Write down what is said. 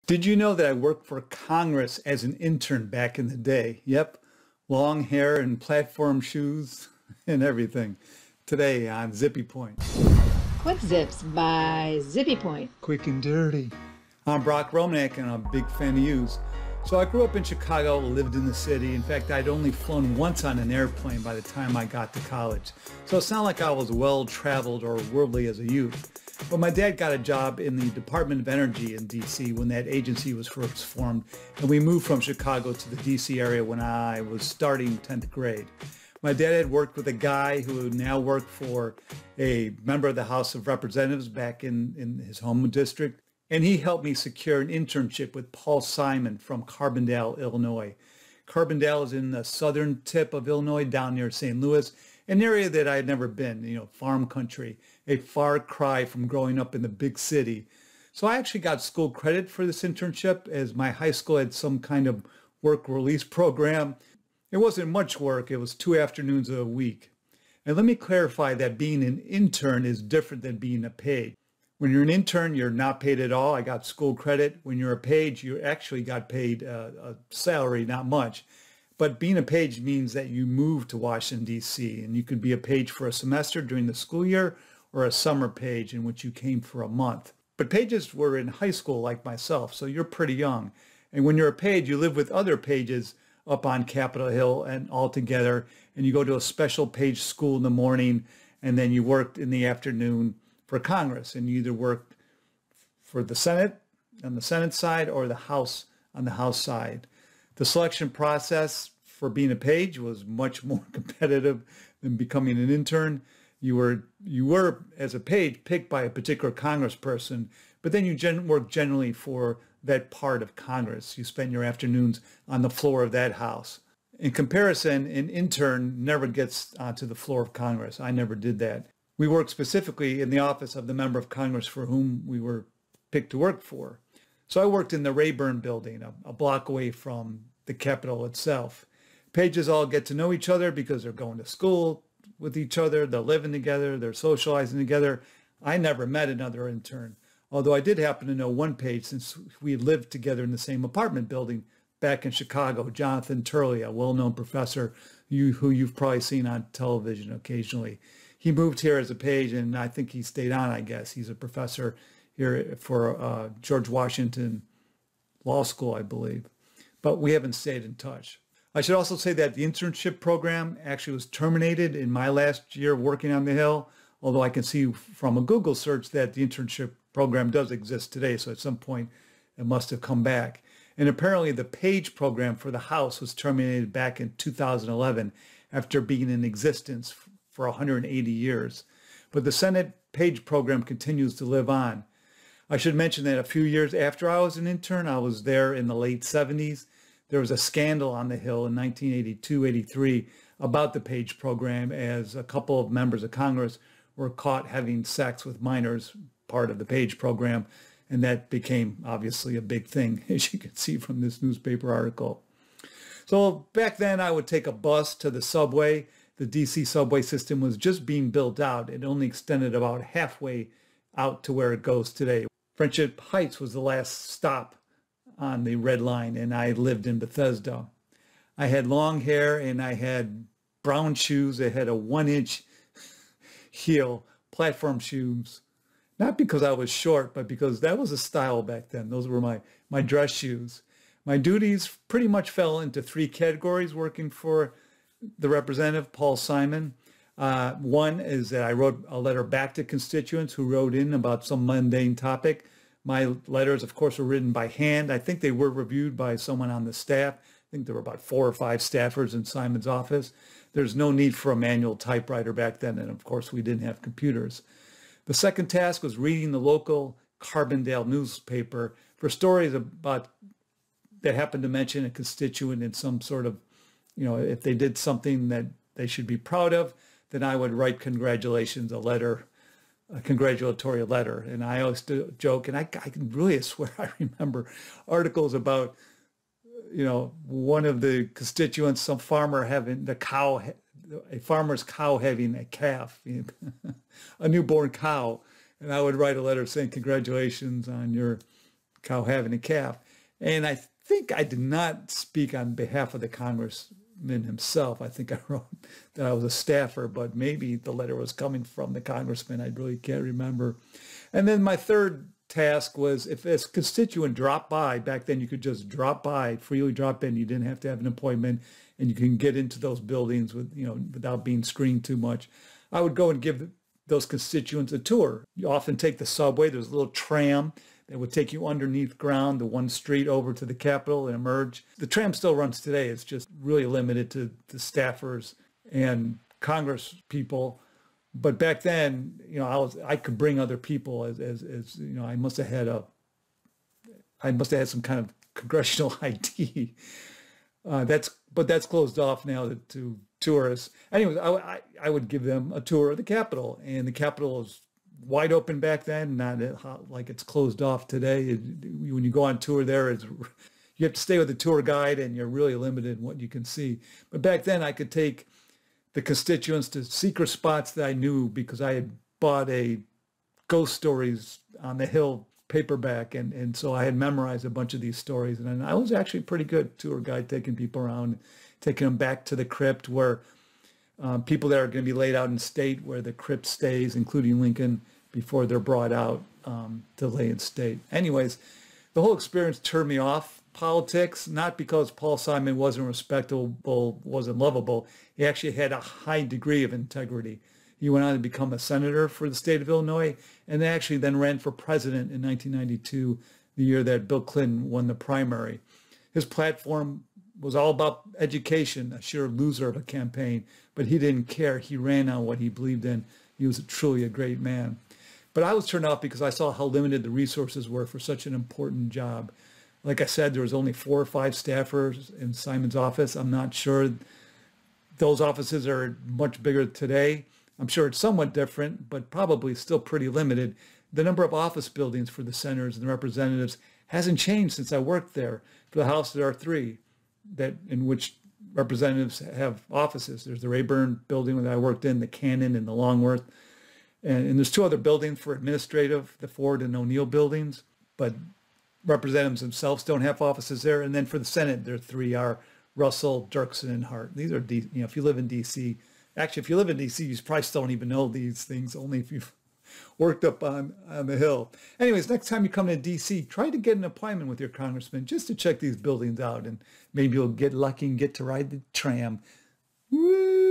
Did you know that I worked for Congress as an intern back in the day? Yep, long hair and platform shoes and everything. Today on Zippy Point. Quick Zips by Zippy Point. Quick and dirty. I'm Brock Romanek and I'm a big fan of yous. So I grew up in Chicago, lived in the city. In fact, I'd only flown once on an airplane by the time I got to college. So it's not like I was well-traveled or worldly as a youth. But my dad got a job in the Department of Energy in D.C. when that agency was first formed, and we moved from Chicago to the D.C. area when I was starting 10th grade. My dad had worked with a guy who now worked for a member of the House of Representatives back in his home district, and he helped me secure an internship with Paul Simon from Carbondale, Illinois. Carbondale is in the southern tip of Illinois, down near St. Louis, an area that I had never been, farm country, a far cry from growing up in the big city. So I actually got school credit for this internship as my high school had some kind of work release program. It wasn't much work. It was 2 afternoons a week. And let me clarify that being an intern is different than being a paid. When you're an intern, you're not paid at all. I got school credit. When you're a page, you actually got paid a salary, not much. But being a page means that you move to Washington, D.C., and you could be a page for a semester during the school year or a summer page in which you came for a month. But pages were in high school like myself, so you're pretty young. And when you're a page, you live with other pages up on Capitol Hill and all together, and you go to a special page school in the morning, and then you worked in the afternoon for Congress, and you either worked for the Senate on the Senate side or the House on the House side. The selection process for being a page was much more competitive than becoming an intern. You were as a page picked by a particular congressperson, but then you worked generally for that part of Congress. You spent your afternoons on the floor of that house. In comparison, an intern never gets onto the floor of Congress. I never did that. We worked specifically in the office of the member of Congress for whom we were picked to work for. So I worked in the Rayburn building, a block away from the Capitol itself. Pages all get to know each other because they're going to school with each other, they're living together, they're socializing together. I never met another intern, although I did happen to know one page since we lived together in the same apartment building back in Chicago, Jonathan Turley, a well-known professor who you've probably seen on television occasionally. He moved here as a page, and I think he stayed on, I guess. He's a professor here for George Washington Law School, I believe. But we haven't stayed in touch. I should also say that the internship program actually was terminated in my last year working on the Hill, although I can see from a Google search that the internship program does exist today, so at some point it must have come back. And apparently the page program for the House was terminated back in 2011 after being in existence for 180 years. But the Senate page program continues to live on. I should mention that a few years after I was an intern, I was there in the late 70s. There was a scandal on the Hill in 1982-83 about the page program as a couple of members of Congress were caught having sex with minors, part of the page program, and that became obviously a big thing, as you can see from this newspaper article. So back then I would take a bus to the subway. The DC subway system was just being built out. It only extended about halfway out to where it goes today. Friendship Heights was the last stop on the Red Line, and I lived in Bethesda. I had long hair and I had brown shoes that had a 1-inch heel, platform shoes. Not because I was short, but because that was a style back then. Those were my dress shoes. My duties pretty much fell into 3 categories working for the representative, Paul Simon. One is that I wrote a letter back to constituents who wrote in about some mundane topic. My letters, of course, were written by hand. I think they were reviewed by someone on the staff. I think there were about 4 or 5 staffers in Simon's office. There's no need for a manual typewriter back then, and of course, we didn't have computers. The second task was reading the local Carbondale newspaper for stories about that happened to mention a constituent in some sort of, if they did something that they should be proud of, then I would write congratulations, a congratulatory letter. And I always joke, and I can really swear I remember articles about, one of the constituents, some farmer having a farmer's cow having a calf, a newborn cow. And I would write a letter saying, congratulations on your cow having a calf. And I think I did not speak on behalf of the congressman himself. I think I wrote that I was a staffer, but maybe the letter was coming from the congressman. I really can't remember. And then my third task was, if a constituent dropped by, back then you could just drop by, freely drop in. You didn't have to have an appointment, and you can get into those buildings without being screened too much. I would go and give those constituents a tour. You often take the subway. There's a little tram that would take you underneath ground, the one street over to the Capitol and emerge. The tram still runs today. It's just really limited to staffers and Congress people. But back then, I could bring other people as I must have had some kind of congressional ID. But that's closed off now to tourists. Anyways, I would give them a tour of the Capitol, and the Capitol is wide open back then, not like it's closed off today. When you go on tour there, you have to stay with a tour guide, and you're really limited in what you can see. But back then, I could take the constituents to secret spots that I knew because I had bought a Ghost Stories on the Hill paperback, and so I had memorized a bunch of these stories, and I was actually pretty good tour guide, taking people around, taking them back to the crypt where people that are going to be laid out in state, where the crypt stays, including Lincoln, before they're brought out to lay in state. Anyways, the whole experience turned me off politics, not because Paul Simon wasn't respectable, wasn't lovable. He actually had a high degree of integrity. He went on to become a senator for the state of Illinois, and actually then ran for president in 1992, the year that Bill Clinton won the primary. His platform was all about education, a sheer loser of a campaign, but he didn't care. He ran on what he believed in. He was truly a great man. But I was turned off because I saw how limited the resources were for such an important job. Like I said, there was only 4 or 5 staffers in Simon's office. I'm not sure those offices are much bigger today. I'm sure it's somewhat different, but probably still pretty limited. The number of office buildings for the senators and the representatives hasn't changed since I worked there. For the House, there are 3 in which representatives have offices. There's the Rayburn building that I worked in, the Cannon and the Longworth. And there's 2 other buildings for administrative, the Ford and O'Neill buildings, but representatives themselves don't have offices there. And then for the Senate, there 3 are Russell, Dirksen, and Hart. These are, if you live in D.C., actually, if you live in D.C., you probably still don't even know these things, only if you've worked up on the Hill. Anyways, next time you come to D.C., try to get an appointment with your congressman just to check these buildings out, and maybe you'll get lucky and get to ride the tram. Woo!